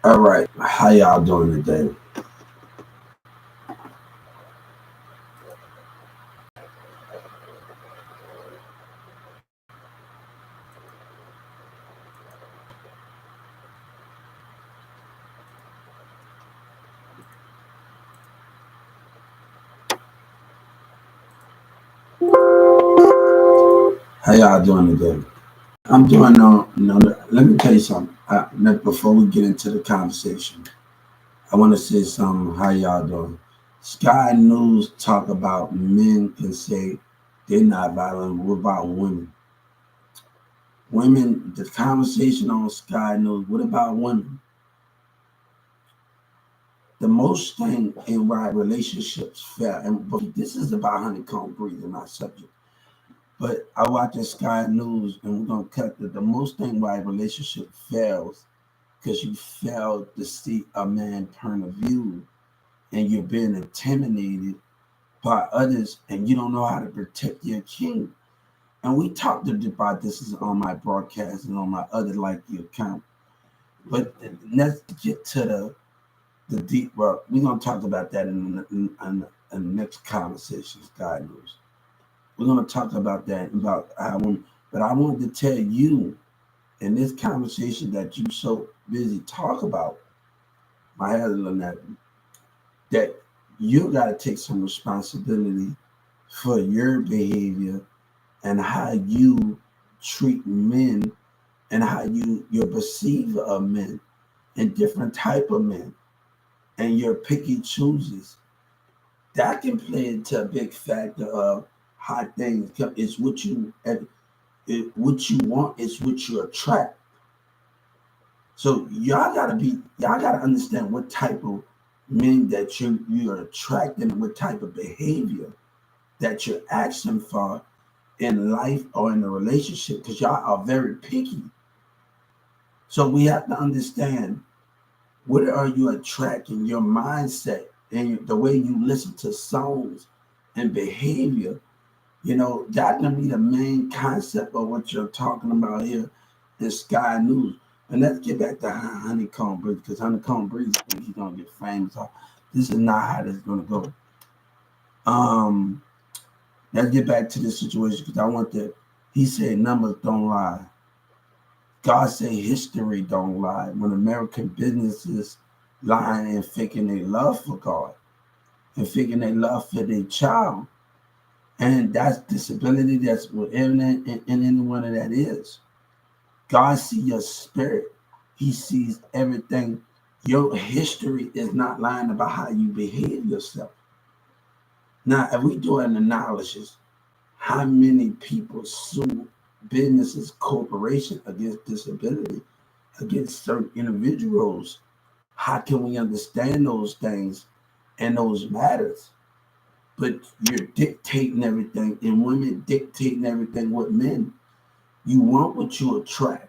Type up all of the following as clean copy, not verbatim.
All right, how y'all doing today? How y'all doing today? I'm doing no. Let me tell you something. Before we get into the conversation, I want to say something. How y'all doing? Sky News talk about men can say they're not violent. What about women? Women. The conversation on Sky News. What about women? The most thing in why relationships fail, and but this is about honeycomb breathing, my subject. But I watch the Sky News, and we're gonna cut the most thing why a relationship fails because you fail to see a man point of view, and you're being intimidated by others, and you don't know how to protect your king. And we talked about this is on my broadcast and on my other like the account. But let's get to the deep. Well, we're gonna talk about that in the next conversation, Sky News. We're going to talk about that, about how, but I wanted to tell you in this conversation that you so busy talk about, my husband, that you got to take some responsibility for your behavior and how you treat men and how you perceive of men and different type of men and your picky chooses. That can play into a big factor of how things come. It's what you want is what you attract. So y'all gotta understand what type of men that you're attracting and what type of behavior that you're asking for in life or in a relationship because y'all are very picky. So we have to understand what are you attracting, your mindset and the way you listen to songs and behavior. That gonna be the main concept of what you're talking about here in Sky News. And let's get back to Honeycomb Bridge because Honeycomb Bridge think he's gonna get famous. This is not how this is gonna go. Um, let's get back to this situation because I want to. He said numbers don't lie. God said history don't lie. When American businesses lying and faking their love for God and faking their love for their child, and that's disability. That's whatever in anyone of that is. God sees your spirit. He sees everything. Your history is not lying about how you behave yourself. Now, if we do an analysis, how many people sue businesses, corporations against disability, against certain individuals? How can we understand those things and those matters? But you're dictating everything, and women dictating everything with men. You want what you attract,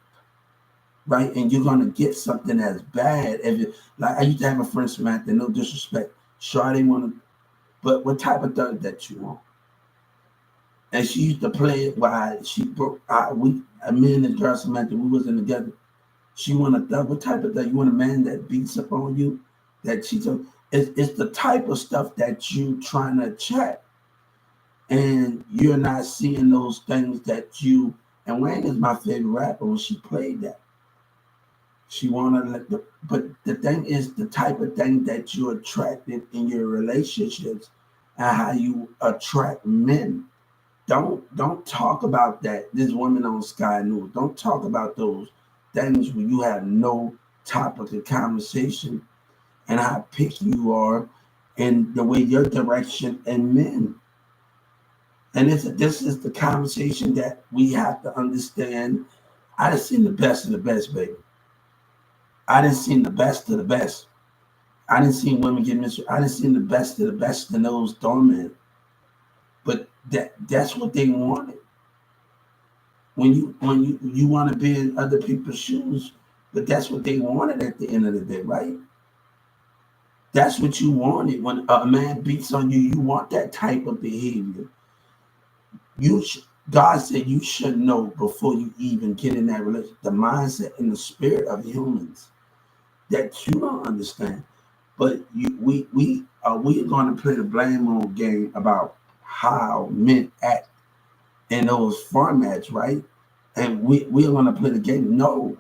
right? And you're gonna get something that's bad. If it, like I used to have a friend, Samantha, no disrespect, sure they want to, but what type of thug that you want? And she used to play it while she broke. Me and the girl Samantha, we wasn't together. She want a thug. What type of thug? You want a man that beats up on you? That cheats on? It's the type of stuff that you trying to check, and you're not seeing those things that you. And Wayne is my favorite rapper. When she played that, she wanted to but the thing is the type of thing that you attracted in your relationships and how you attract men. Don't talk about that. This woman on Sky News. Don't talk about those things when you have no topic of conversation and how picky you are and the way your direction and men. And this is the conversation that we have to understand. I done seen the best of the best, baby. I done seen the best of the best. I didn't see women get mistreated. I didn't see the best of the best in those dormant. But that's what they wanted. When you want to be in other people's shoes, but that's what they wanted at the end of the day, right? That's what you wanted. When a man beats on you, you want that type of behavior. God said you should know before you even get in that relationship, the mindset and the spirit of humans. that you don't understand. But we are going to play the blame on game about how men act in those formats, right? And we're going to play the game. No,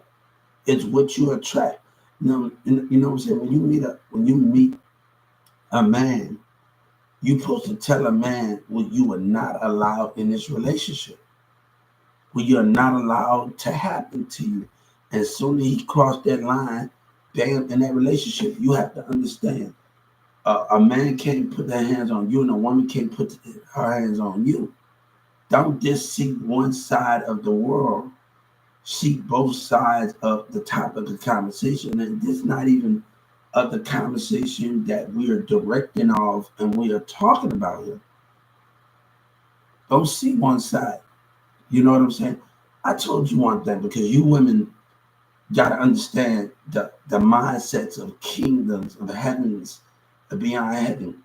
it's what you attract. You know what I'm saying? When you meet a man, you're supposed to tell a man what you are not allowed in this relationship, what you're not allowed to happen to you. And soon as he crossed that line, bam, in that relationship, you have to understand. A man can't put their hands on you, and a woman can't put her hands on you. Don't just see one side of the world. See both sides of the topic of the conversation. And this is not even of the conversation that we are directing off and we are talking about here. Don't see one side. You know what I'm saying? I told you one thing, because you women got to understand the mindsets of kingdoms, of heavens, beyond heaven.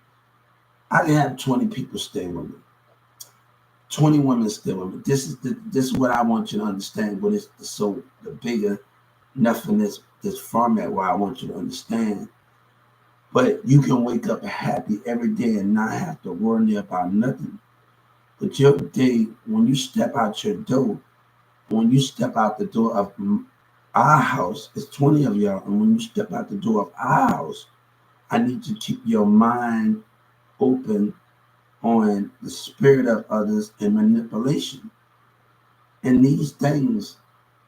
I didn't have 20 people stay with me. 20 women stay with me. This is what I want you to understand. What is the bigger enough in this format where I want you to understand. But you can wake up happy every day and not have to worry about nothing. But your day, when you step out your door, when you step out the door of our house, it's 20 of y'all, and when you step out the door of our house, I need you to keep your mind open on the spirit of others and manipulation. And these things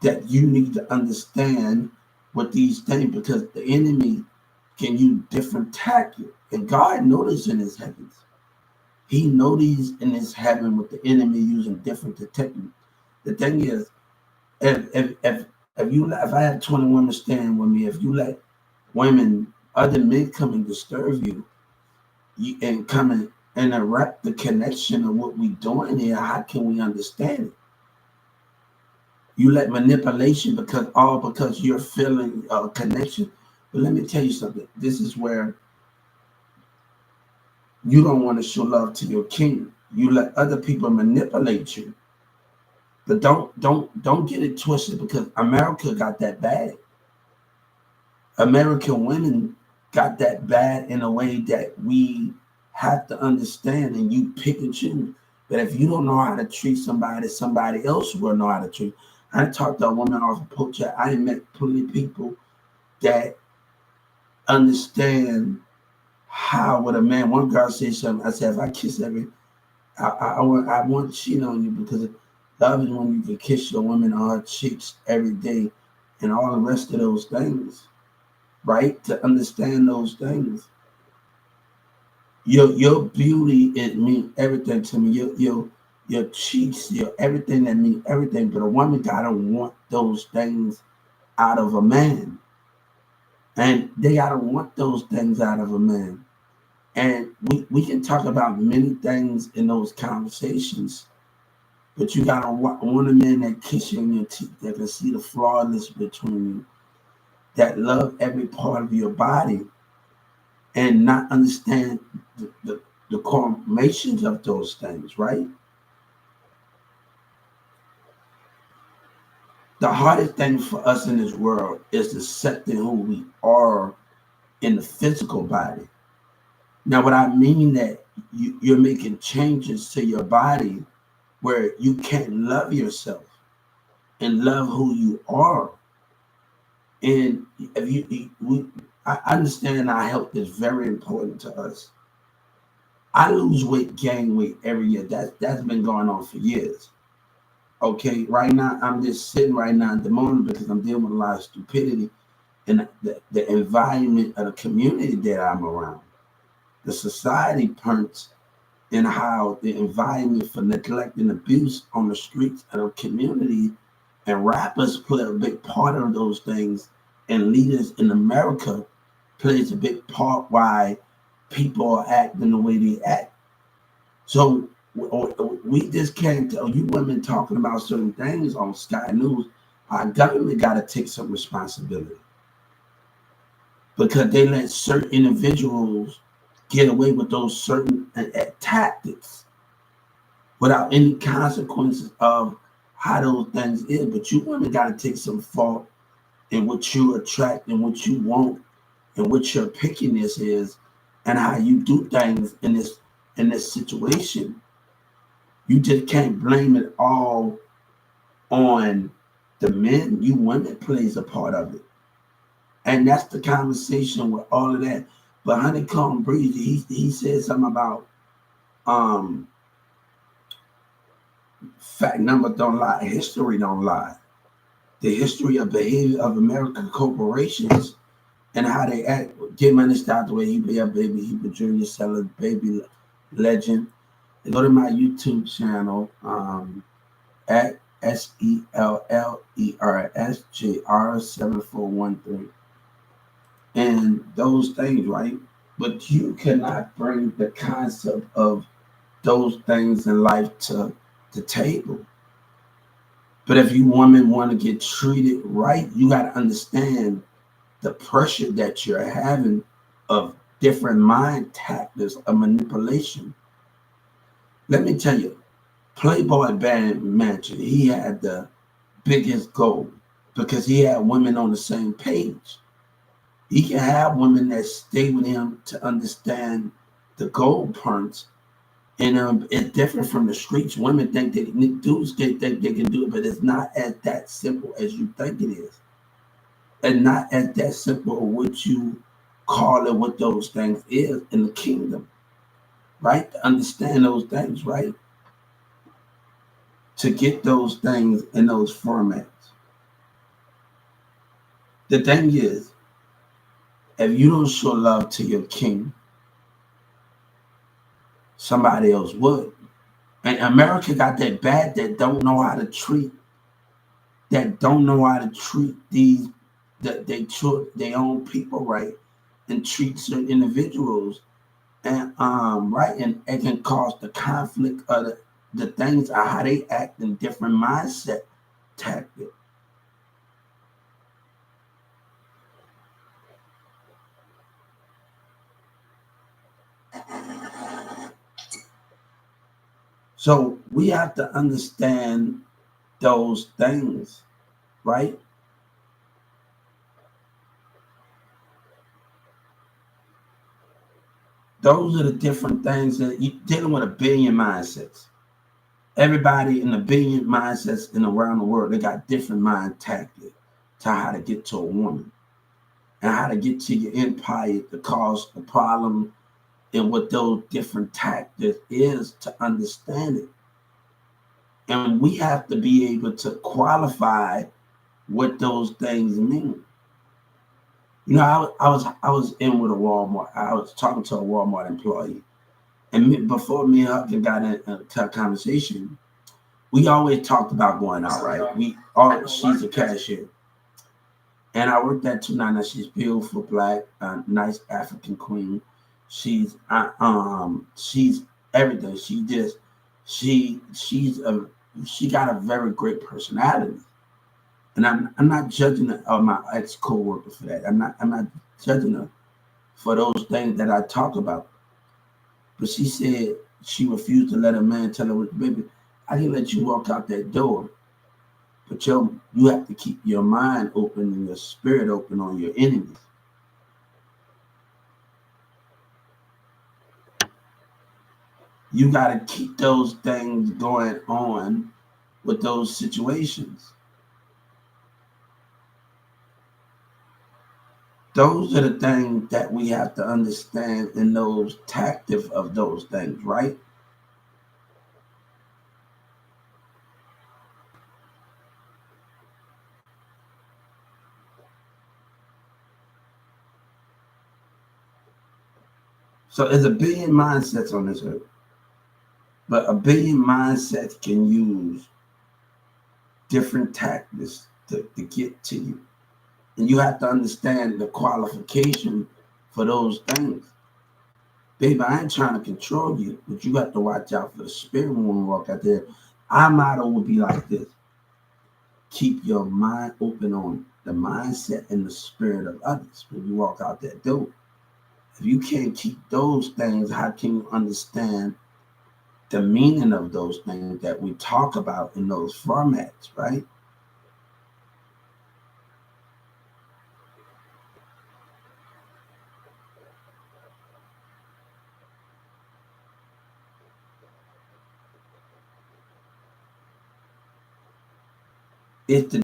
that you need to understand with these things, because the enemy can use different tactics. And God noticed in his heavens. He noticed in his heaven with the enemy using different techniques. The thing is, if I have 20 women staying with me, if you let women, other men come and disturb you, and come and interrupt the connection of what we're doing here, how can we understand it? You let manipulation because you're feeling a connection. But let me tell you something. This is where you don't want to show love to your king. You let other people manipulate you. But don't get it twisted, because America got that bad. American women got that bad in a way that we have to understand, and you pick and choose. But if you don't know how to treat somebody else will know how to treat. I talked to a woman off of Poacher. I met plenty of people that understand how with a man. One girl said something. I said, if I kiss I want to cheat on you, because love is when you can kiss your woman on her cheeks every day and all the rest of those things, right? To understand those things. Your beauty, it means everything to me. Your cheeks, your everything, that means everything. But a woman gotta want those things out of a man. And they gotta want those things out of a man. And we can talk about many things in those conversations, but you gotta want a man that kiss you on your teeth, that can see the flawless between you, that love every part of your body, and not understand the correlations of those things, right? The hardest thing for us in this world is accepting who we are in the physical body. Now, what I mean that you're making changes to your body where you can't love yourself and love who you are. And I understand our health is very important to us. I lose weight, gain weight every year. That's been going on for years. Okay, right now I'm just sitting right now at the moment because I'm dealing with a lot of stupidity in the environment of the community that I'm around. The society punts and how the environment for neglect and abuse on the streets of the community, and rappers play a big part of those things, and leaders in America plays a big part why people are acting the way they act. So we just can't tell you women talking about certain things on Sky News. Our government got to take some responsibility, because they let certain individuals get away with those certain tactics without any consequences of how those things is. But you women got to take some fault and what you attract and what you want and what your pickiness is and how you do things in this situation. You just can't blame it all on the men. You women plays a part of it. And that's the conversation with all of that. But Honeycomb Breeze, he said something about um fact numbers don't lie, history don't lie. The history of behavior of American corporations and how they act. Get money start the way he be a baby, he be Junior Seller, baby legend. And go to my YouTube channel, at SELLERSJR7413. And those things, right? But you cannot bring the concept of those things in life to the table. But if you women want to get treated right, you got to understand the pressure that you're having of different mind tactics of manipulation. Let me tell you, Playboy Band Mansion, he had the biggest goal because he had women on the same page. He can have women that stay with him to understand the gold points. And it's different from the streets. Women think they dudes think they can do it, but it's not as that simple as you think it is. And not as that simple of what you call it, what those things is in the kingdom, right? To understand those things, right? To get those things in those formats. The thing is, if you don't show love to your king, somebody else would. And America got that bad that don't know how to treat these that they treat their own people right and treat certain individuals and right, and it can cause the conflict of the things of how they act in different mindset tactics. So we have to understand those things, right? Those are the different things that you're dealing with a billion mindsets. Everybody in a billion mindsets and around the world, they got different mind tactics to how to get to a woman and how to get to your empire to cause the problem and what those different tactics is to understand it. And we have to be able to qualify what those things mean. You know, I was in with a Walmart. I was talking to a Walmart employee, and before me and her got into a conversation, we always talked about going out, right? She's a cashier, and I worked at 299. She's beautiful, black, nice African queen. She's everything. She got a very great personality. And I'm not judging my ex co-worker for that. I'm not judging her for those things that I talk about. But she said she refused to let a man tell her, baby, I can let you walk out that door. But you have to keep your mind open and your spirit open on your enemies. You got to keep those things going on with those situations. Those are the things that we have to understand in those tactics of those things, right? So there's a billion mindsets on this earth, but a billion mindsets can use different tactics to get to you. And you have to understand the qualification for those things. Baby, I ain't trying to control you, but you have to watch out for the spirit when we walk out there. Our motto would be like this: keep your mind open on the mindset and the spirit of others when you walk out that door. If you can't keep those things, how can you understand the meaning of those things that we talk about in those formats, right? It's the